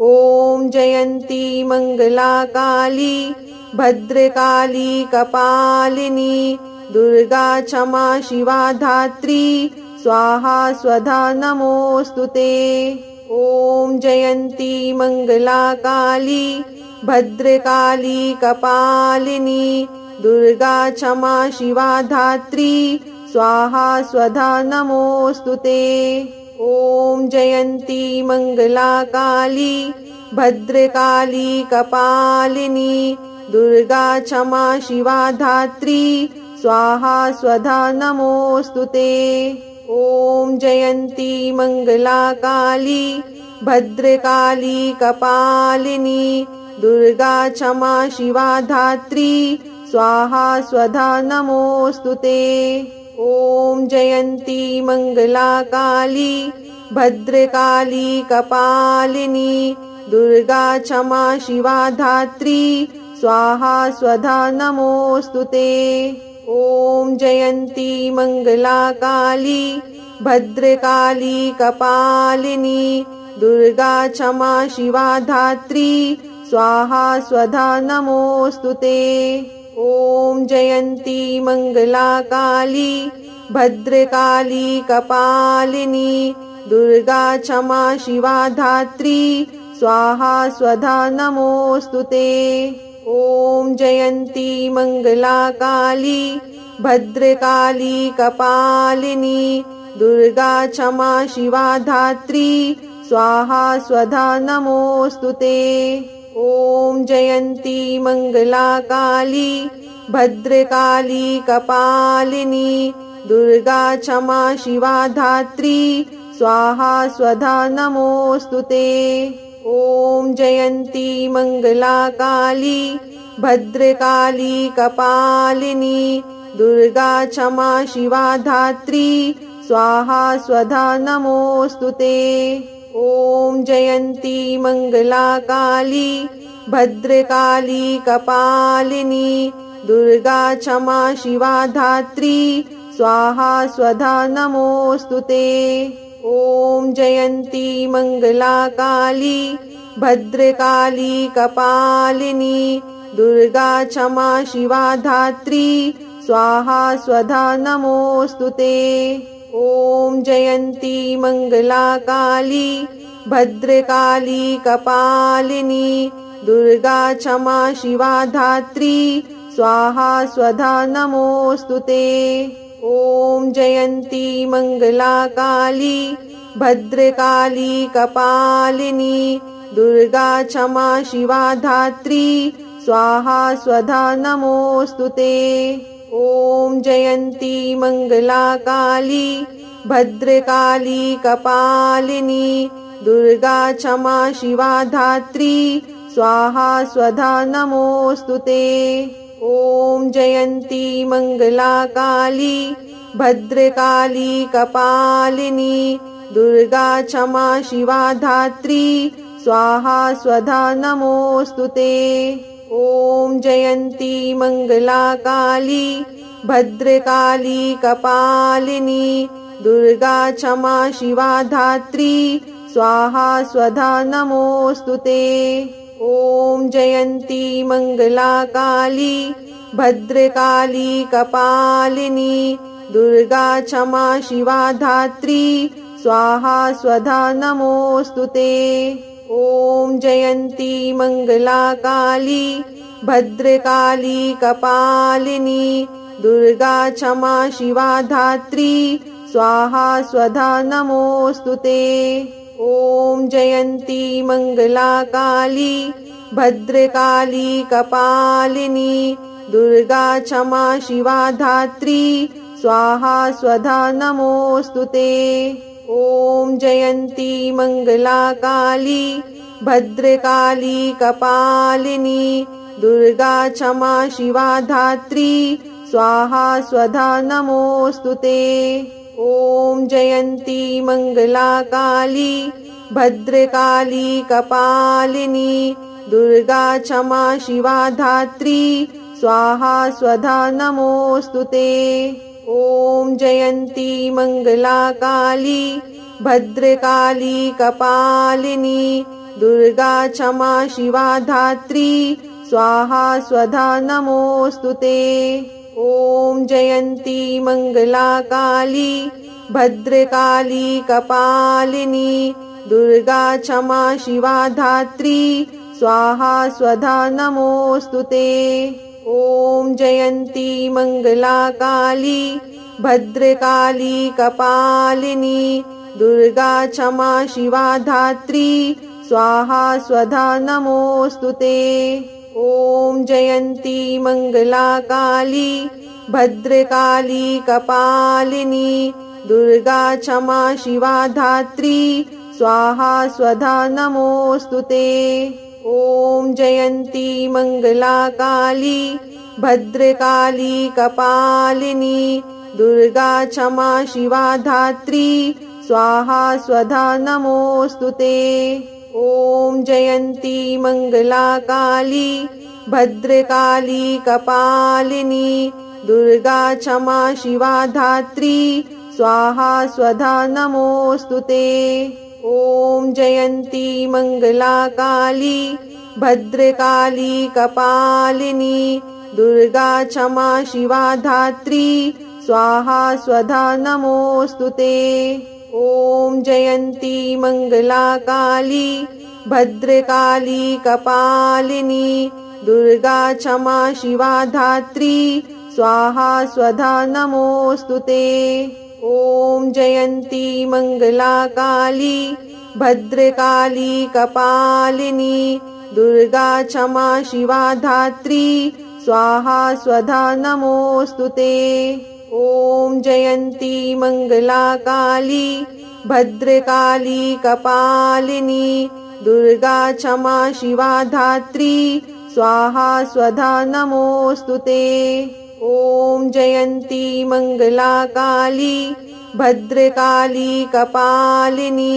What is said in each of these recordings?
ॐ जयन्ती मङ्गला काली भद्रकाली कपालिनी दुर्गा क्षमा शिवा धात्री स्वाहा स्वधा नमोऽस्तुते। ॐ जयन्ती मङ्गला काली भद्रकाली कपालिनी दुर्गा क्षमा शिवा धात्री स्वाहा स्वधा नमोऽस्तुते। ॐ जयन्ती मङ्गला काली भद्रकाली कपालिनी दुर्गा क्षमा शिवा धात्री स्वाहा स्वधा नमोऽस्तुते। ॐ जयन्ती मङ्गला काली भद्रकाली कपालिनी दुर्गा क्षमा शिवा धात्री स्वाहा स्वधा नमोऽस्तुते। ॐ जयन्ती मङ्गला काली भद्रकाली कपालिनी दुर्गा क्षमा शिवा धात्री स्वाहा स्वधा नमोऽस्तुते। ॐ जयन्ती मङ्गला काली भद्रकाली कपालिनी दुर्गा क्षमा शिवा धात्री स्वाहा स्वधा नमोऽस्तुते। ॐ जयन्ती मङ्गला काली भद्रकाली कपालिनी दुर्गा क्षमा शिवा धात्री स्वाहा स्वधा नमोऽस्तुते। ॐ जयन्ती मङ्गला काली भद्रकाली कपालिनी दुर्गा क्षमा शिवा धात्री स्वाहा स्वधा नमोऽस्तुते। ॐ जयन्ती मङ्गला काली भद्रकाली कपालिनी दुर्गा क्षमा शिवा धात्री स्वाहा स्वधा नमोऽस्तुते। ॐ जयन्ती मङ्गला काली भद्रकाली कपालिनी दुर्गा क्षमा शिवा धात्री स्वाहा स्वधा नमोऽस्तुते। ॐ जयन्ती मङ्गला काली भद्रकाली कपालिनी दुर्गा क्षमा शिवा धात्री स्वाहा स्वधा नमोऽस्तुते। ॐ जयन्ती मङ्गला काली भद्रकाली कपालिनी दुर्गा क्षमा शिवा धात्री स्वाहा स्वधा नमोऽस्तुते। ॐ जयन्ती मङ्गला काली भद्रकाली कपालिनी दुर्गा क्षमा शिवा धात्री स्वाहा स्वधा नमोऽस्तुते। ॐ जयन्ती मङ्गला काली भद्रकाली कपालिनी दुर्गा क्षमा शिवा धात्री स्वाहा स्वधा नमोऽस्तुते। ॐ जयन्ती मङ्गला काली भद्रकाली कपालिनी दुर्गा क्षमा शिवा धात्री स्वाहा स्वधा नमोऽस्तुते। ॐ जयन्ती मङ्गला काली भद्रकाली कपालिनी दुर्गा क्षमा शिवा धात्री स्वाहा स्वधा नमोऽस्तुते। ॐ जयन्ती मङ्गला काली भद्रकाली कपालिनी दुर्गा क्षमा शिवा धात्री स्वाहा स्वधा नमोऽस्तुते। ॐ जयन्ती मङ्गला काली भद्रकाली कपालिनी दुर्गा क्षमा शिवा धात्री स्वाहा स्वधा नमोऽस्तुते। ॐ जयन्ती मङ्गला काली भद्रकाली कपालिनी दुर्गा क्षमा शिवा धात्री स्वाहा स्वधा नमोऽस्तुते। ॐ जयन्ती मङ्गला काली भद्रकाली कपालिनी दुर्गा क्षमा शिवा धात्री स्वाहा स्वधा नमोऽस्तुते। ॐ जयन्ती मङ्गला काली भद्रकाली कपालिनी दुर्गा क्षमा शिवा धात्री स्वाहा स्वधा नमोऽस्तुते। ॐ जयन्ती मङ्गला काली भद्रकाली कपालिनी दुर्गा क्षमा शिवा धात्री स्वाहा स्वधा नमोऽस्तुते। ॐ जयन्ती मङ्गला काली भद्रकाली कपालिनी दुर्गा क्षमा शिवा धात्री स्वाहा स्वधा नमोऽस्तुते। ॐ जयन्ती मङ्गला काली भद्रकाली कपालिनी दुर्गा क्षमा शिवा धात्री स्वाहा स्वधा नमोऽस्तुते। ॐ जयन्ती मङ्गला काली भद्रकाली कपालिनी दुर्गा क्षमा शिवा धात्री स्वाहा स्वधा नमोऽस्तुते। ॐ जयन्ती मङ्गला काली भद्रकाली कपालिनी दुर्गा क्षमा शिवा धात्री स्वाहा स्वधा नमोऽस्तुते। ॐ जयन्ती मङ्गला काली भद्रकाली कपालिनी दुर्गा क्षमा शिवा धात्री स्वाहा स्वधा नमोऽस्तुते। ॐ जयन्ती मङ्गला काली भद्रकाली कपालिनी दुर्गा क्षमा शिवा धात्री स्वाहा स्वधा नमोऽस्तुते। ॐ जयन्ती मङ्गला काली भद्रकाली कपालिनी दुर्गा क्षमा शिवा धात्री स्वाहा स्वधा नमोऽस्तुते। ॐ जयन्ती मङ्गला काली भद्रकाली कपालिनी दुर्गा क्षमा शिवा धात्री स्वाहा स्वधा नमोऽस्तुते। ॐ जयन्ती मङ्गला काली भद्रकाली कपालिनी दुर्गा क्षमा शिवा धात्री स्वाहा स्वधा नमोऽस्तुते। ॐ जयन्ती मङ्गला काली भद्रकाली कपालिनी दुर्गा क्षमा शिवा धात्री स्वाहा स्वधा नमोऽस्तुते। ॐ जयन्ती मङ्गला काली भद्रकाली कपालिनी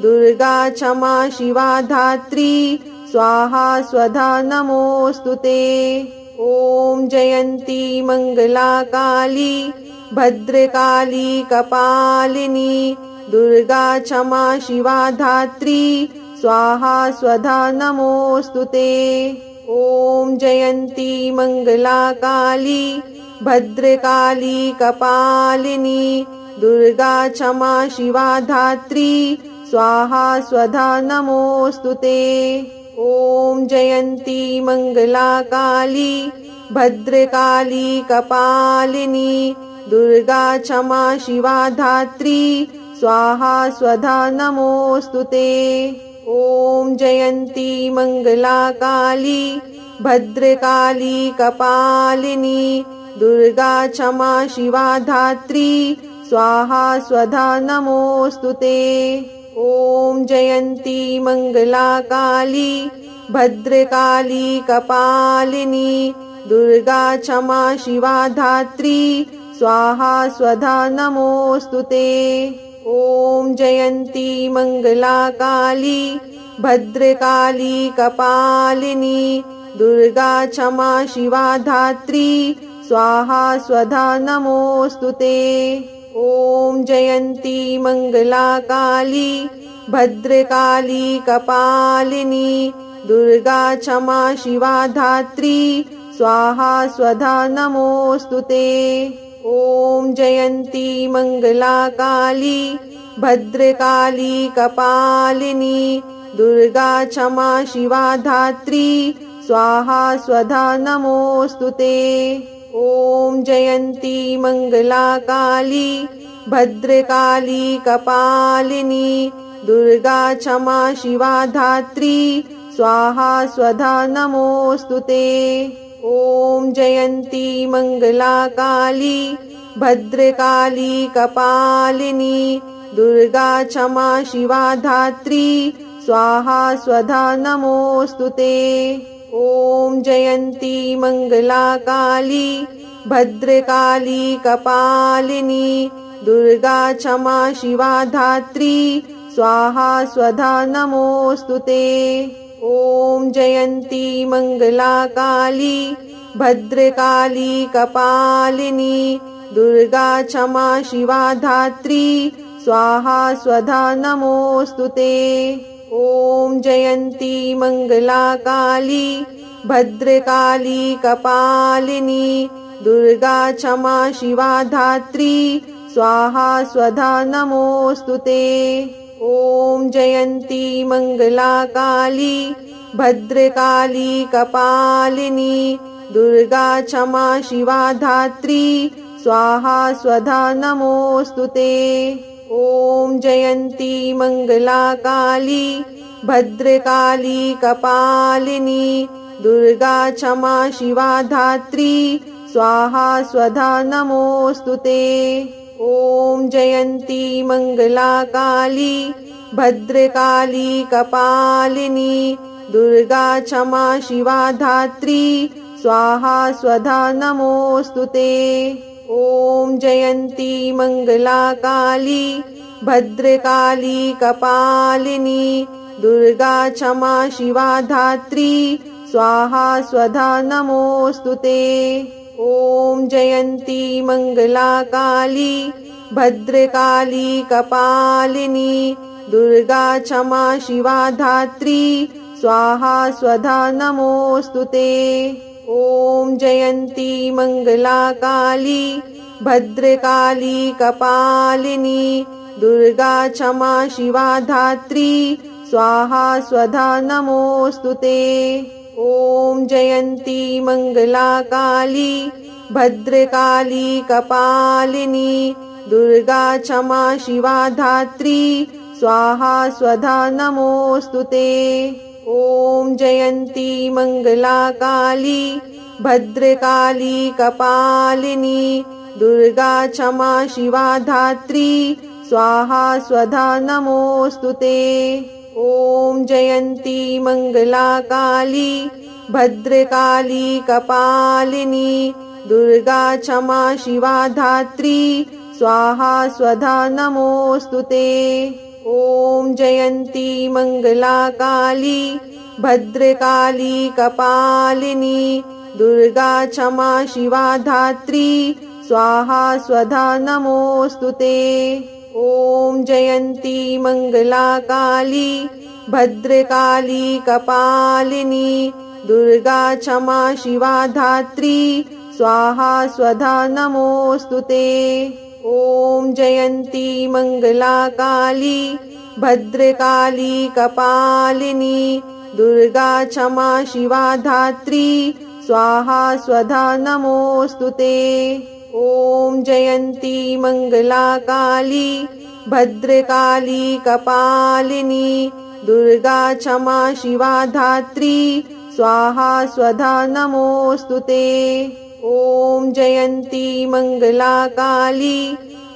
दुर्गा क्षमा शिवा धात्री स्वाहा स्वधा नमोऽस्तुते। ॐ जयन्ती मङ्गला काली भद्रकाली कपालिनी दुर्गा क्षमा शिवा धात्री स्वाहा स्वधा नमोऽस्तुते। ॐ जयन्ती मङ्गला काली भद्रकाली कपालिनी दुर्गा क्षमा शिवा धात्री स्वाहा स्वधा नमोऽस्तुते। ॐ जयन्ती मङ्गला काली भद्रकाली कपालिनी दुर्गा क्षमा शिवा धात्री स्वाहा स्वधा नमोऽस्तुते। ॐ जयन्ती मङ्गला काली भद्रकाली कपालिनी दुर्गा क्षमा शिवा धात्री स्वाहा स्वधा नमोऽस्तुते। ॐ जयन्ती मङ्गला काली भद्रकाली कपालिनी दुर्गा क्षमा शिवा धात्री स्वाहा स्वधा नमोऽस्तुते। ॐ जयन्ती मङ्गला काली भद्रकाली कपालिनी दुर्गा क्षमा शिवा धात्री स्वाहा स्वधा नमोऽस्तुते। ॐ जयन्ती मङ्गला काली भद्रकाली कपालिनी दुर्गा क्षमा शिवा धात्री स्वाहा स्वधा नमोऽस्तुते। ॐ जयन्ती मङ्गला काली भद्रकाली कपालिनी दुर्गा क्षमा शिवा धात्री स्वाहा स्वधा नमोऽस्तुते। ॐ जयन्ती मङ्गला काली भद्रकाली कपालिनी दुर्गा क्षमा शिवा धात्री स्वाहा स्वधा नमोऽस्तुते। ॐ जयन्ती मङ्गला काली भद्रकाली कपालिनी दुर्गा क्षमा शिवा धात्री स्वाहा स्वधा नमोऽस्तुते। ॐ जयन्ती मङ्गला काली भद्रकाली कपालिनी दुर्गा क्षमा शिवा धात्री स्वाहा स्वधा नमोऽस्तुते। ॐ जयन्ती मङ्गला काली भद्रकाली कपालिनी दुर्गा क्षमा शिवा धात्री स्वाहा स्वधा नमोऽस्तुते। ॐ जयन्ती मङ्गला काली भद्रकाली कपालिनी दुर्गा क्षमा शिवा धात्री स्वाहा स्वधा नमोऽस्तु ते। ॐ जयन्ती मङ्गला काली भद्रकाली कपालिनी दुर्गा क्षमा शिवा धात्री स्वाहा स्वधा नमोऽस्तु ते। ॐ जयन्ती मङ्गला काली भद्रकाली कपालिनी दुर्गा क्षमा शिवा धात्री स्वाहा स्वधा नमोऽस्तु ते। ॐ जयन्ती मङ्गला काली भद्रकाली कपालिनी दुर्गा क्षमा शिवा धात्री स्वाहा स्वधा नमोऽस्तु ते। ॐ जयन्ती मङ्गला काली भद्रकाली कपालिनी दुर्गा क्षमा शिवा धात्री स्वाहा स्वधा नमोऽस्तु ते। ॐ जयन्ती मङ्गला काली भद्रकाली कपालिनी दुर्गा क्षमा शिवा धात्री स्वाहा स्वधा नमोऽस्तु ते। ॐ जयन्ती मङ्गला काली भद्रकाली कपालिनी दुर्गा क्षमा शिवा धात्री स्वाहा स्वधा नमोऽस्तु ते। ॐ जयन्ती मङ्गला काली भद्रकाली कपालिनी दुर्गा क्षमा शिवा धात्री स्वाहा स्वधा नमोऽस्तु ते। ॐ जयन्ती मङ्गला काली भद्रकाली कपालिनी दुर्गा क्षमा शिवा धात्री स्वाहा स्वधा नमोऽस्तु ते। ॐ जयन्ती मङ्गला काली भद्रकाली कपालिनी दुर्गा क्षमा शिवा धात्री स्वाहा स्वधा नमोऽस्तु ते। ॐ जयन्ती मङ्गला काली भद्रकाली कपालिनी दुर्गा क्षमा शिवा धात्री स्वाहा स्वधा नमोऽस्तु ते। ॐ जयन्ती मङ्गला काली भद्रकाली कपालिनी दुर्गा क्षमा शिवा धात्री स्वाहा स्वधा नमोऽस्तु ते। ॐ जयन्ती मङ्गला काली भद्रकाली कपालिनी दुर्गा क्षमा शिवा धात्री स्वाहा स्वधा नमोऽस्तु ते। ॐ जयन्ती मङ्गला काली भद्रकाली कपालिनी दुर्गा क्षमा शिवा धात्री स्वाहा स्वधा नमोऽस्तु ते। ॐ जयन्ती मङ्गला काली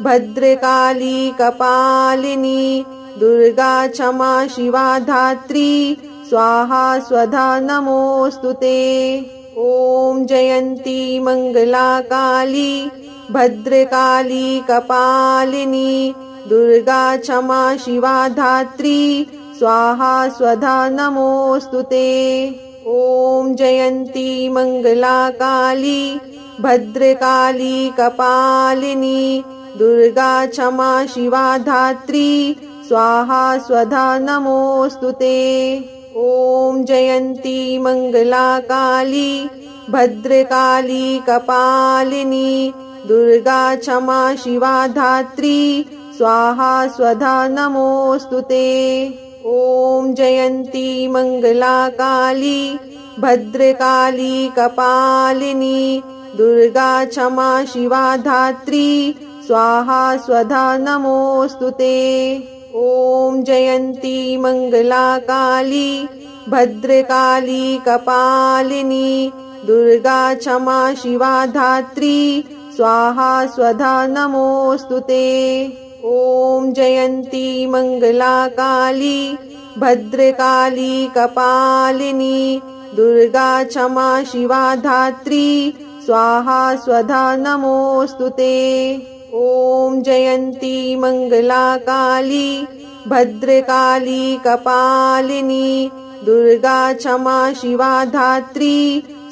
भद्रकाली कपालिनी दुर्गा क्षमा शिवा धात्री स्वाहा स्वधा नमोऽस्तु ते। ॐ जयन्ती मङ्गला काली भद्रकाली कपालिनी दुर्गा क्षमा शिवा धात्री स्वाहा स्वधा नमोऽस्तु ते। ॐ जयन्ती मङ्गला काली भद्रकाली कपालिनी दुर्गा क्षमा शिवा धात्री स्वाहा स्वधा नमोऽस्तु ते। ॐ जयन्ती मङ्गला काली भद्रकाली कपालिनी दुर्गा क्षमा शिवा धात्री स्वाहा स्वधा नमोऽस्तु ते। ॐ जयन्ती मङ्गला काली भद्रकाली कपालिनी दुर्गा क्षमा शिवा धात्री स्वाहा स्वधा नमोऽस्तु ते। ॐ जयन्ती मङ्गला काली भद्रकाली कपालिनी दुर्गा क्षमा शिवा धात्री स्वाहा स्वधा नमोऽस्तु ते। ॐ जयन्ती मङ्गला काली भद्रकाली कपालिनी दुर्गा क्षमा शिवा धात्री स्वाहा स्वधा नमोऽस्तु ते। ॐ जयन्ती मङ्गला काली भद्रकाली कपालिनी दुर्गा क्षमा शिवा धात्री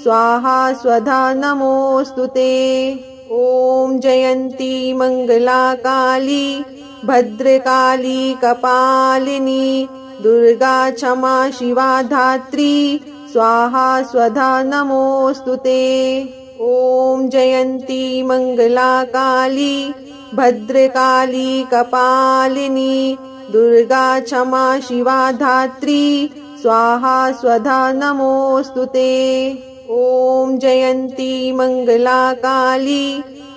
स्वाहा स्वधा नमोऽस्तु ते। ॐ जयन्ती मङ्गला काली भद्रकाली कपालिनी दुर्गा क्षमा शिवा धात्री स्वाहा स्वधा नमोऽस्तुते। ॐ जयन्ती मङ्गला काली भद्रकाली कपालिनी दुर्गा क्षमा शिवा धात्री स्वाहा स्वधा नमोऽस्तुते। ॐ जयन्ती मङ्गला काली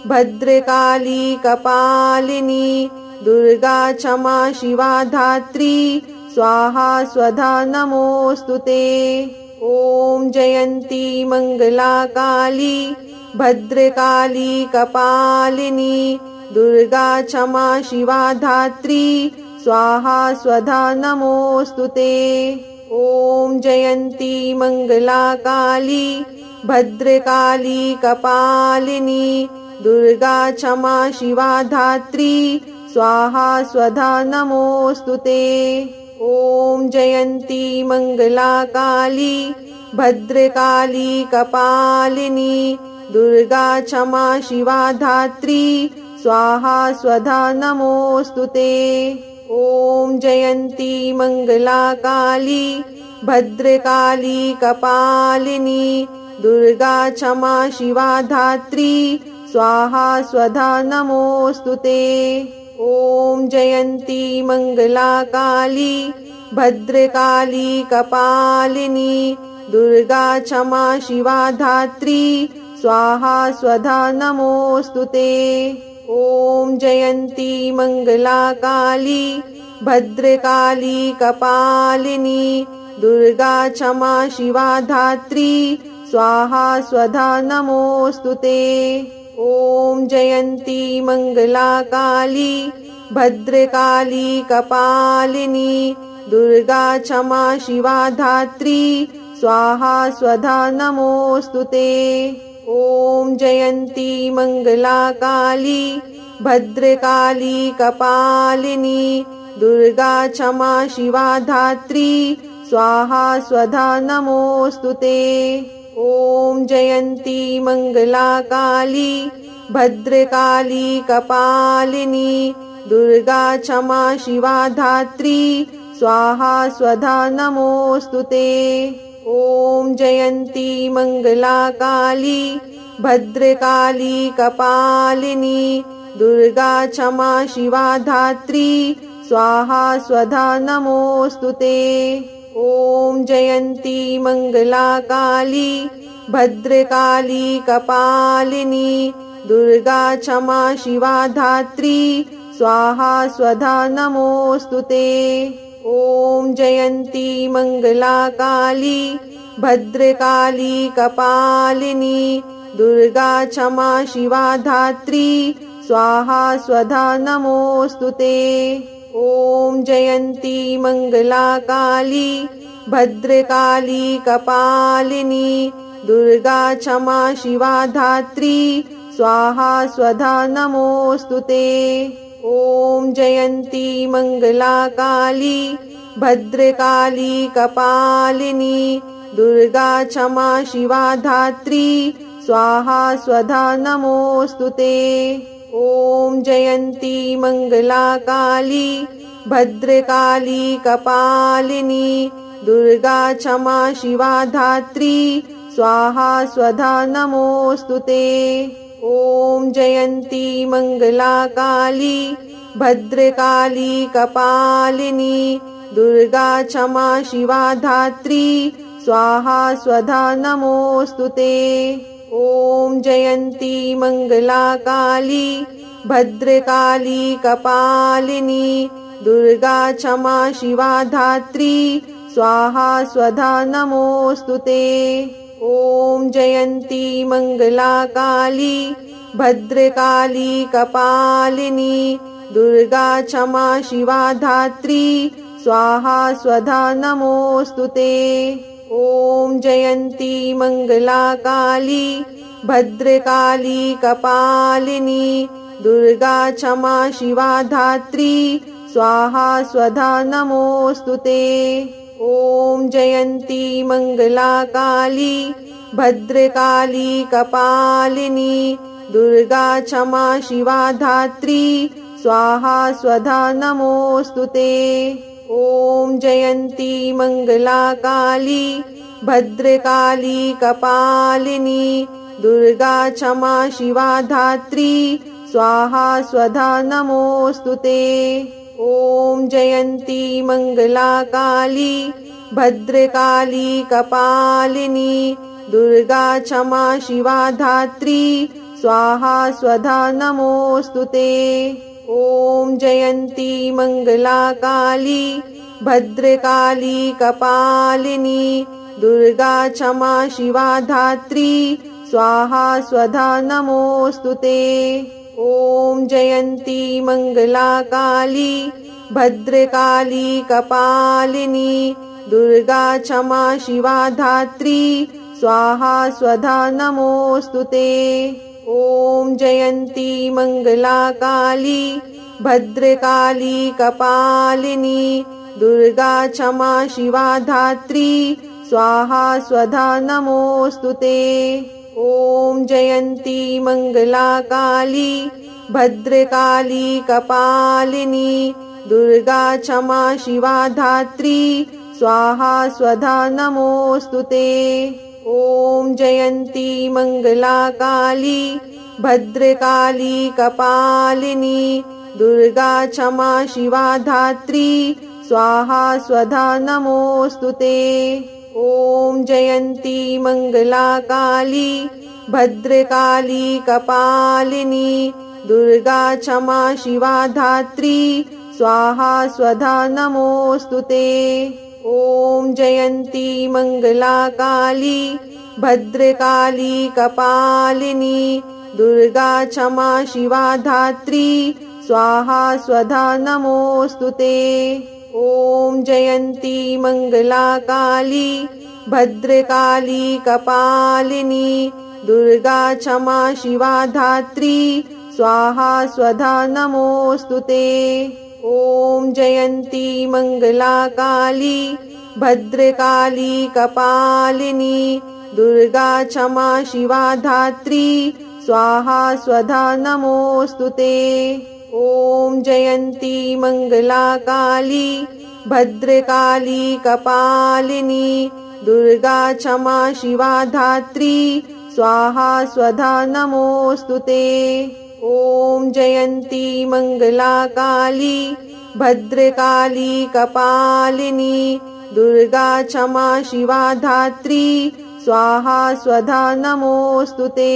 भद्रकाली कपालिनी दुर्गा क्षमा शिवा धात्री स्वाहा स्वधा नमोऽस्तुते। ॐ जयन्ती मङ्गला काली भद्रकाली कपालिनी दुर्गा क्षमा शिवा धात्री स्वाहा स्वधा नमोऽस्तुते। ॐ जयन्ती मङ्गला काली भद्रकाली कपालिनी दुर्गा क्षमा शिवा धात्री स्वाहा स्वधा नमोऽस्तुते। ॐ जयन्ती मङ्गला काली भद्रकाली कपालिनी दुर्गा क्षमा शिवा धात्री स्वाहा स्वधा नमोऽस्तुते। ॐ जयन्ती मङ्गला काली भद्रकाली कपालिनी दुर्गा क्षमा शिवा धात्री स्वाहा स्वधा नमोऽस्तुते। ॐ जयन्ती मङ्गला काली भद्रकाली कपालिनी दुर्गा क्षमा शिवा धात्री स्वाहा स्वधा नमोऽस्तुते। ॐ जयन्ती मङ्गला काली भद्रकाली कपालिनी दुर्गा क्षमा शिवा धात्री स्वाहा स्वधा नमोऽस्तुते। ॐ जयन्ती मङ्गला काली भद्रकाली कपालिनी दुर्गा क्षमा शिवा धात्री स्वाहा स्वधा नमोऽस्तुते। ॐ जयन्ती मङ्गला काली भद्रकाली कपालिनी दुर्गा क्षमा शिवा धात्री स्वाहा स्वधा नमोऽस्तुते। ॐ जयन्ती मङ्गला काली भद्रकाली कपालिनी दुर्गा क्षमा शिवा धात्री स्वाहा स्वधा नमोऽस्तुते। ॐ जयन्ती मङ्गला काली भद्रकाली कपालिनी दुर्गा क्षमा शिवा धात्री स्वाहा स्वधा नमोऽस्तुते। ॐ जयन्ती मङ्गला काली भद्रकाली कपालिनी दुर्गा क्षमा शिवा धात्री स्वाहा स्वधा नमोऽस्तुते। ॐ जयन्ती मङ्गला काली भद्रकाली कपालिनी दुर्गा क्षमा शिवा धात्री स्वाहा स्वधा नमोऽस्तुते। ॐ जयन्ती मङ्गला काली भद्रकाली कपालिनी दुर्गा क्षमा शिवा धात्री स्वाहा स्वधा नमोऽस्तुते। ॐ जयन्ती मङ्गला काली भद्रकाली कपालिनी दुर्गा क्षमा शिवा धात्री स्वाहा स्वधा नमोऽस्तुते। ॐ जयन्ती मङ्गला काली भद्रकाली कपालिनी दुर्गा क्षमा शिवा धात्री स्वाहा स्वधा नमोऽस्तुते। ॐ जयन्ती मङ्गला काली भद्रकाली कपालिनी दुर्गा क्षमा शिवा धात्री स्वाहा स्वधा नमोऽस्तुते। ॐ जयन्ती मङ्गला काली भद्रकाली कपालिनी दुर्गा क्षमा शिवा धात्री स्वाहा स्वधा नमोऽस्तुते। ॐ जयन्ती मङ्गला काली भद्रकाली कपालिनी दुर्गा क्षमा शिवा धात्री स्वाहा स्वधा नमोऽस्तुते। ॐ जयन्ती मङ्गला काली भद्रकाली कपालिनी दुर्गा क्षमा शिवा धात्री स्वाहा स्वधा नमोऽस्तुते। ॐ जयन्ती मङ्गला काली भद्रकाली कपालिनी दुर्गा क्षमा शिवा धात्री स्वाहा स्वधा नमोऽस्तुते। ॐ जयन्ती मङ्गला काली भद्रकाली कपालिनी दुर्गा क्षमा शिवा धात्री स्वाहा स्वधा नमोऽस्तुते। ॐ जयन्ती मङ्गला काली भद्रकाली कपालिनी दुर्गा क्षमा शिवा धात्री स्वाहा स्वधा नमोऽस्तुते। ॐ जयन्ती मङ्गला काली भद्रकाली कपालिनी दुर्गा क्षमा शिवा धात्री स्वाहा स्वधा नमोऽस्तुते। ॐ जयन्ती मङ्गला काली भद्रकाली कपालिनी दुर्गा क्षमा शिवा धात्री स्वाहा स्वधा नमोऽस्तुते। ॐ जयन्ती मङ्गला काली भद्रकाली कपालिनी दुर्गा क्षमा शिवा धात्री स्वाहा स्वधा नमोऽस्तुते। ॐ जयन्ती मङ्गला काली भद्रकाली कपालिनी दुर्गा क्षमा शिवा धात्री स्वाहा स्वधा नमोऽस्तुते। ॐ जयन्ती मङ्गला काली भद्रकाली कपालिनी दुर्गा क्षमा शिवा धात्री स्वाहा स्वधा नमोऽस्तुते। ॐ जयन्ती मङ्गला काली भद्रकाली कपालिनी दुर्गा क्षमा शिवा धात्री स्वाहा स्वधा नमोऽस्तुते। ॐ जयन्ती मङ्गला काली भद्रकाली कपालिनी दुर्गा क्षमा शिवा धात्री स्वाहा स्वधा नमोऽस्तुते। ॐ जयन्ती मङ्गला काली भद्रकाली कपालिनी दुर्गा क्षमा शिवा धात्री स्वाहा स्वधा नमोऽस्तुते। ॐ जयन्ती मङ्गला काली भद्रकाली कपालिनी दुर्गा क्षमा शिवा धात्री स्वाहा स्वधा नमोऽस्तुते। ॐ जयन्ती मङ्गला काली भद्रकाली कपालिनी दुर्गा क्षमा शिवा धात्री स्वाहा स्वधा नमोऽस्तुते। ॐ जयन्ती मङ्गला काली भद्रकाली कपालिनी दुर्गा क्षमा शिवा धात्री स्वाहा स्वधा नमोऽस्तुते।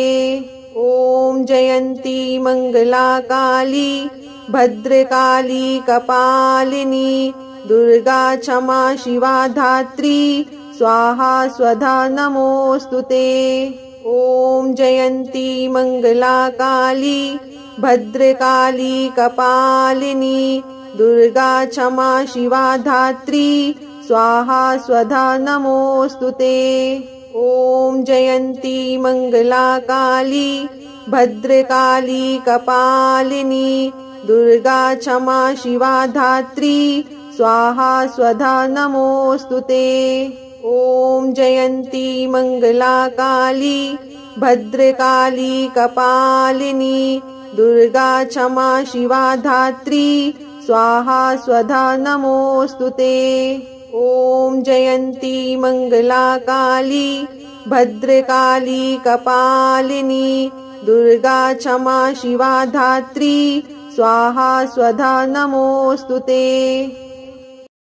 ॐ जयन्ती मङ्गला काली भद्रकाली कपालिनी दुर्गा क्षमा शिवा धात्री स्वाहा स्वधा नमोऽस्तुते। ॐ जयन्ती मङ्गला काली भद्रकाली कपालिनी दुर्गा क्षमा शिवा धात्री स्वाहा स्वधा नमोऽस्तुते। ॐ जयन्ती मङ्गला काली भद्रकाली कपालिनी दुर्गा क्षमा शिवा धात्री स्वाहा स्वधा नमोऽस्तुते। ॐ जयन्ती मङ्गला काली भद्रकाली कपालिनी दुर्गा क्षमा शिवा धात्री स्वाहा स्वधा नमोऽस्तुते। ॐ जयन्ती मङ्गला काली भद्रकाली कपालिनी दुर्गा क्षमा शिवा धात्री स्वाहा स्वधा नमोऽस्तुते।